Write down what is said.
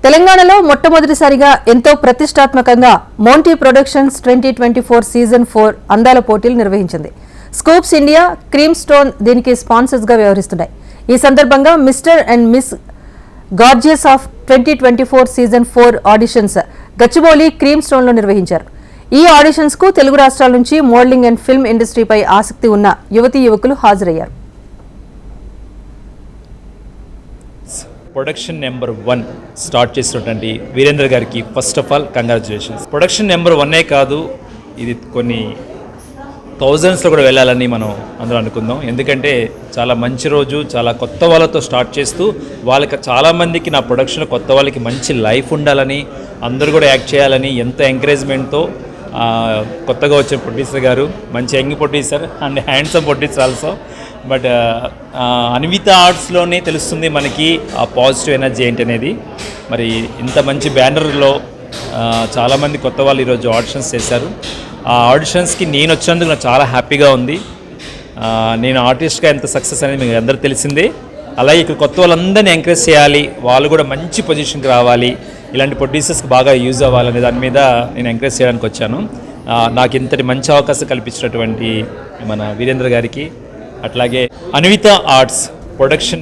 తెలంగాణలో మొట్టమొదటిసారిగా ఎంతో ప్రతిష్టాత్మకంగా మోంటీ ప్రొడక్షన్స్ 2024 సీజన్ 4 అందాల పోటీలు నిర్వహించింది. స్కూప్స్ ఇండియా, క్రీమ్ స్టోన్ దీనికి స్పాన్సర్స్ గా వ్యవహరిస్తున్నాయి. ఈ సందర్భంగా mister and miss gorgeous of 2024 season 4 auditions Gachibowli cream stone లో నిర్వహించారు. ఈ ఆడిషన్స్ కు తెలుగు రాష్ట్రాల నుంచి మోడలింగ్ అండ్ ఫిల్మ్ ఇండస్ట్రీపై ఆసక్తి ఉన్న యువతీ యువకులు హాజరయ్యారు. ప్రొడక్షన్ నెంబర్ 1 స్టార్ట్ చేసినటువంటి వీరేంద్ర గారికి first of all congratulations. Production number 1 కాదు, ఇది కొన్ని థౌజండ్స్లో కూడా వెళ్ళాలని మనం అందరూ అనుకుందాం. ఎందుకంటే చాలా మంచి రోజు, చాలా కొత్త వాళ్ళతో స్టార్ట్ చేస్తూ వాళ్ళకి చాలామందికి నా ప్రొడక్షన్లో కొత్త వాళ్ళకి మంచి లైఫ్ ఉండాలని, అందరూ కూడా యాక్ట్ చేయాలని ఎంతో ఎంకరేజ్మెంట్తో కొత్తగా వచ్చిన ప్రొడ్యూసర్ గారు, మంచి young producer and handsome producer also. But Anvitha ఆర్ట్స్లోనే తెలుస్తుంది మనకి ఆ పాజిటివ్ ఎనర్జీ ఏంటి అనేది. మరి ఇంత మంచి బ్యానర్లో చాలామంది కొత్త వాళ్ళు ఈరోజు ఆడిషన్స్ చేశారు. ఆ ఆడిషన్స్కి నేను వచ్చినందుకు నాకు చాలా హ్యాపీగా ఉంది. నేను ఆర్టిస్ట్గా ఎంత సక్సెస్ అనేది మీకు అందరూ తెలిసిందే. అలాగే ఇక్కడ కొత్త వాళ్ళందరినీ ఎంకరేజ్ చేయాలి, వాళ్ళు కూడా మంచి పొజిషన్కి రావాలి, ఇలాంటి ప్రొడ్యూసర్స్కి బాగా యూజ్ అవ్వాలనే దాని మీద నేను ఎంకరేజ్ చేయడానికి వచ్చాను. నాకు ఇంతటి మంచి అవకాశం కల్పించినటువంటి మన వీరేంద్ర గారికి, అట్లాగే అన్విత ఆర్ట్స్ ప్రొడక్షన్